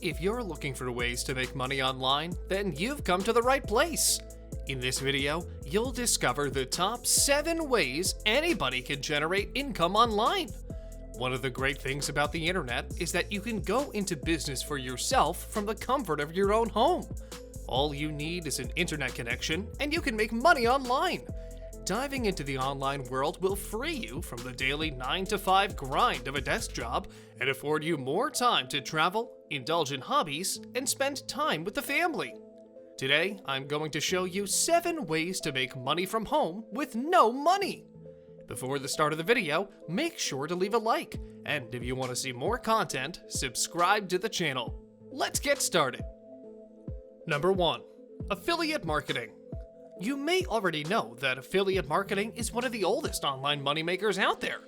If you're looking for ways to make money online, then you've come to the right place. In this video, you'll discover the top 7 ways anybody can generate income online. One of the great things about the internet is that you can go into business for yourself from the comfort of your own home. All you need is an internet connection and you can make money online. Diving into the online world will free you from the daily 9-to-5 grind of a desk job and afford you more time to travel, indulge in hobbies, and spend time with the family. Today, I'm going to show you 7 ways to make money from home with no money. Before the start of the video, make sure to leave a like, and if you want to see more content, subscribe to the channel. Let's get started. Number 1. Affiliate marketing. You may already know that affiliate marketing is one of the oldest online moneymakers out there.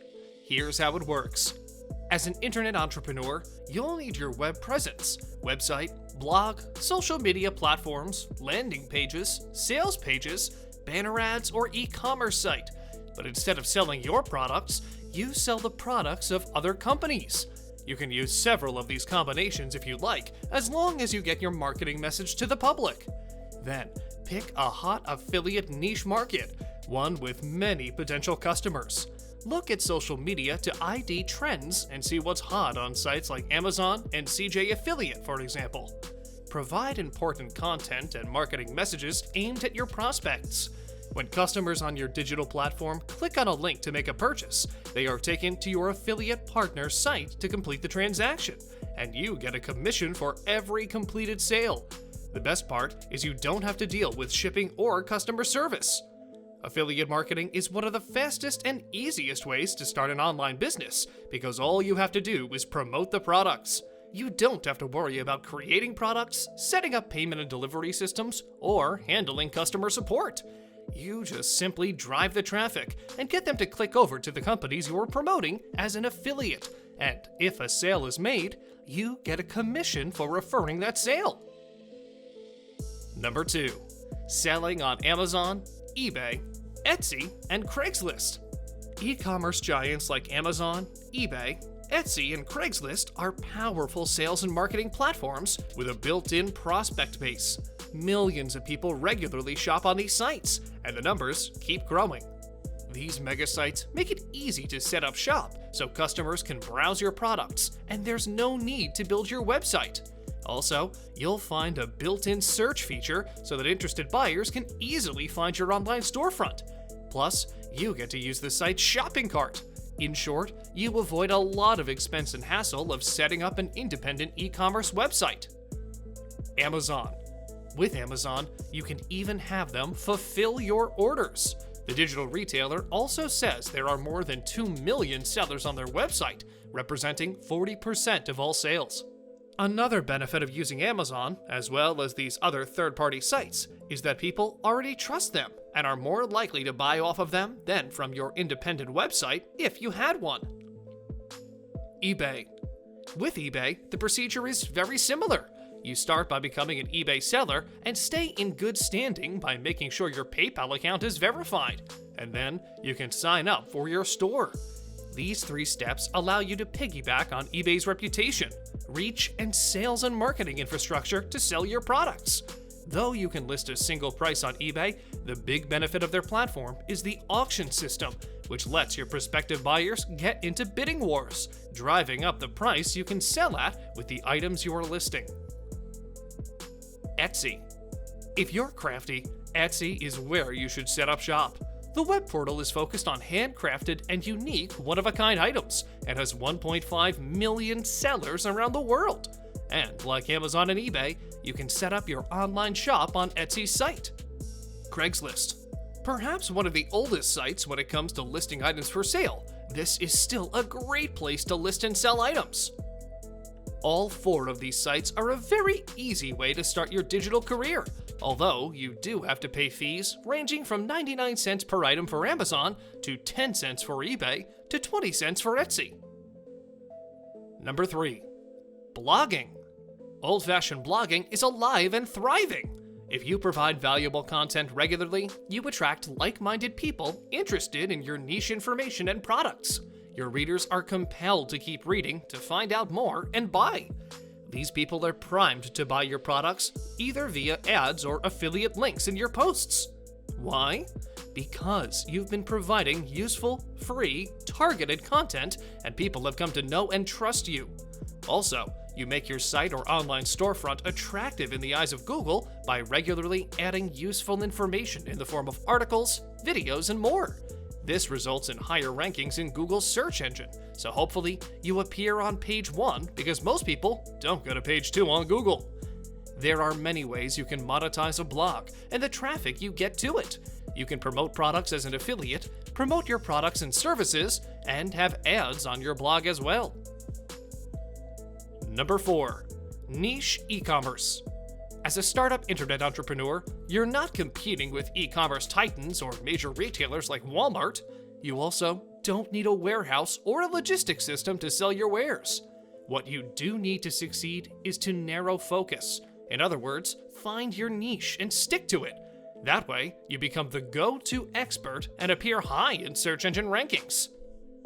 Here's how it works. As an internet entrepreneur, you'll need your web presence, website, blog, social media platforms, landing pages, sales pages, banner ads, or e-commerce site. But instead of selling your products, you sell the products of other companies. You can use several of these combinations if you like, as long as you get your marketing message to the public. Then, pick a hot affiliate niche market, one with many potential customers. Look at social media to ID trends and see what's hot on sites like Amazon and CJ Affiliate, for example. Provide important content and marketing messages aimed at your prospects. When customers on your digital platform click on a link to make a purchase, they are taken to your affiliate partner site to complete the transaction, and you get a commission for every completed sale. The best part is you don't have to deal with shipping or customer service. Affiliate marketing is one of the fastest and easiest ways to start an online business because all you have to do is promote the products. You don't have to worry about creating products, setting up payment and delivery systems, or handling customer support. You just simply drive the traffic and get them to click over to the companies you're promoting as an affiliate. And if a sale is made, you get a commission for referring that sale. Number 2. Selling on Amazon, eBay, Etsy, and Craigslist. E-commerce giants like Amazon, eBay, Etsy, and Craigslist are powerful sales and marketing platforms with a built-in prospect base. Millions of people regularly shop on these sites, and the numbers keep growing. These mega sites make it easy to set up shop so customers can browse your products, and there's no need to build your website. Also, you'll find a built-in search feature so that interested buyers can easily find your online storefront. Plus, you get to use the site's shopping cart. In short, you avoid a lot of expense and hassle of setting up an independent e-commerce website. Amazon. With Amazon, you can even have them fulfill your orders. The digital retailer also says there are more than 2 million sellers on their website, representing 40% of all sales. Another benefit of using Amazon, as well as these other third-party sites, is that people already trust them and are more likely to buy off of them than from your independent website if you had one. eBay. With eBay, the procedure is very similar. You start by becoming an eBay seller and stay in good standing by making sure your PayPal account is verified, and then you can sign up for your store. These 3 steps allow you to piggyback on eBay's reputation, reach, and sales and marketing infrastructure to sell your products. Though you can list a single price on eBay, the big benefit of their platform is the auction system, which lets your prospective buyers get into bidding wars, driving up the price you can sell at with the items you are listing. Etsy. If you're crafty, Etsy is where you should set up shop. The web portal is focused on handcrafted and unique one-of-a-kind items and has 1.5 million sellers around the world. And like Amazon and eBay, you can set up your online shop on Etsy's site. Craigslist. Perhaps one of the oldest sites when it comes to listing items for sale, this is still a great place to list and sell items. All 4 of these sites are a very easy way to start your digital career, although you do have to pay fees ranging from 99 cents per item for Amazon to 10 cents for eBay to 20 cents for Etsy. Number 3. Blogging. Old-fashioned blogging is alive and thriving. If you provide valuable content regularly, you attract like-minded people interested in your niche information and products. Your readers are compelled to keep reading to find out more and buy. These people are primed to buy your products either via ads or affiliate links in your posts. Why? Because you've been providing useful, free, targeted content, and people have come to know and trust you. Also, you make your site or online storefront attractive in the eyes of Google by regularly adding useful information in the form of articles, videos, and more. This results in higher rankings in Google's search engine, so hopefully you appear on page 1 because most people don't go to page 2 on Google. There are many ways you can monetize a blog and the traffic you get to it. You can promote products as an affiliate, promote your products and services, and have ads on your blog as well. Number 4. Niche e-commerce. As a startup internet entrepreneur, you're not competing with e-commerce titans or major retailers like Walmart. You also don't need a warehouse or a logistics system to sell your wares. What you do need to succeed is to narrow focus. In other words, find your niche and stick to it. That way, you become the go-to expert and appear high in search engine rankings.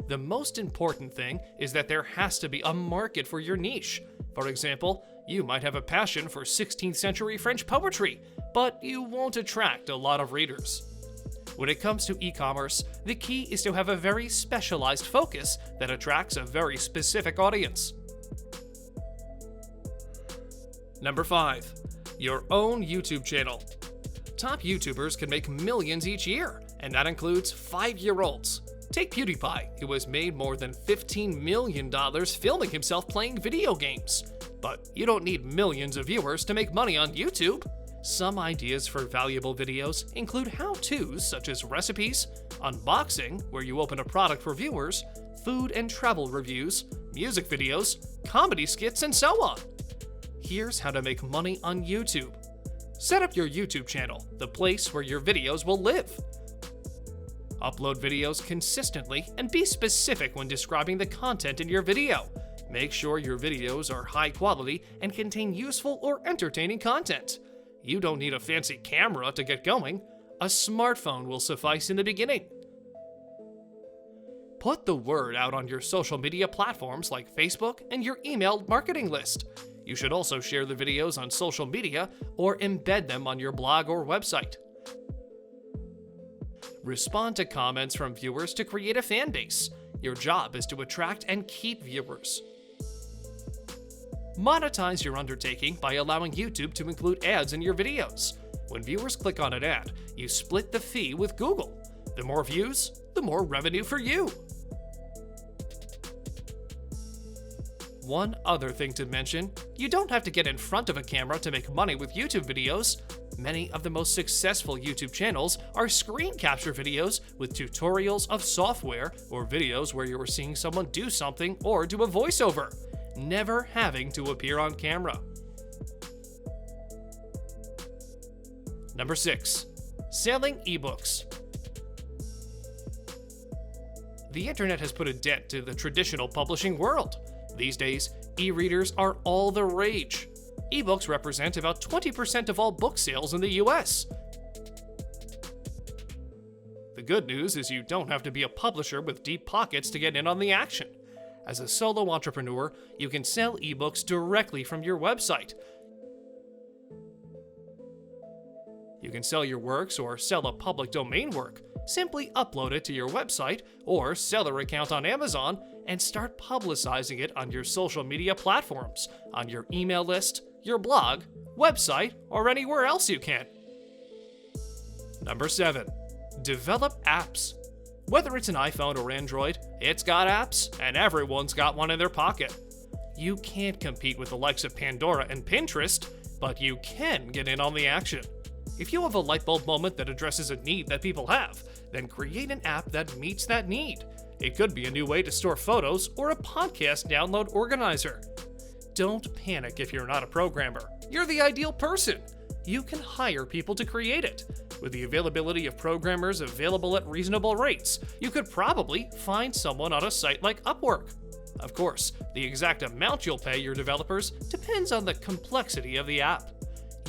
The most important thing is that there has to be a market for your niche. For example, you might have a passion for 16th century French poetry, but you won't attract a lot of readers. When it comes to e-commerce, the key is to have a very specialized focus that attracts a very specific audience. Number 5. Your own YouTube channel. Top YouTubers can make millions each year, and that includes 5-year-olds. Take PewDiePie, who has made more than $15 million filming himself playing video games. But you don't need millions of viewers to make money on YouTube. Some ideas for valuable videos include how-tos such as recipes, unboxing, where you open a product for viewers, food and travel reviews, music videos, comedy skits, and so on. Here's how to make money on YouTube. Set up your YouTube channel, the place where your videos will live. Upload videos consistently and be specific when describing the content in your video. Make sure your videos are high quality and contain useful or entertaining content. You don't need a fancy camera to get going. A smartphone will suffice in the beginning. Put the word out on your social media platforms like Facebook and your email marketing list. You should also share the videos on social media or embed them on your blog or website. Respond to comments from viewers to create a fan base. Your job is to attract and keep viewers. Monetize your undertaking by allowing YouTube to include ads in your videos. When viewers click on an ad, you split the fee with Google. The more views, the more revenue for you. One other thing to mention, you don't have to get in front of a camera to make money with YouTube videos. Many of the most successful YouTube channels are screen capture videos with tutorials of software or videos where you are seeing someone do something or do a voiceover, never having to appear on camera. Number 6. Selling ebooks. The internet has put a dent to the traditional publishing world. These days, e-readers are all the rage. Ebooks represent about 20% of all book sales in the US. The good news is you don't have to be a publisher with deep pockets to get in on the action. As a solo entrepreneur, you can sell ebooks directly from your website. You can sell your works or sell a public domain work. Simply upload it to your website or seller account on Amazon and start publicizing it on your social media platforms, on your email list, your blog, website, or anywhere else you can. Number 7. Develop apps. Whether it's an iPhone or Android, it's got apps, and everyone's got one in their pocket. You can't compete with the likes of Pandora and Pinterest, but you can get in on the action. If you have a light bulb moment that addresses a need that people have, then create an app that meets that need. It could be a new way to store photos or a podcast download organizer. Don't panic if you're not a programmer. You're the ideal person. You can hire people to create it. With the availability of programmers available at reasonable rates, you could probably find someone on a site like Upwork. Of course, the exact amount you'll pay your developers depends on the complexity of the app.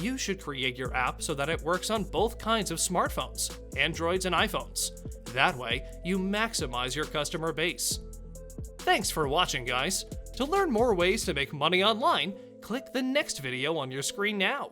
You should create your app so that it works on both kinds of smartphones, Androids and iPhones. That way, you maximize your customer base. Thanks for watching, guys. To learn more ways to make money online, click the next video on your screen now.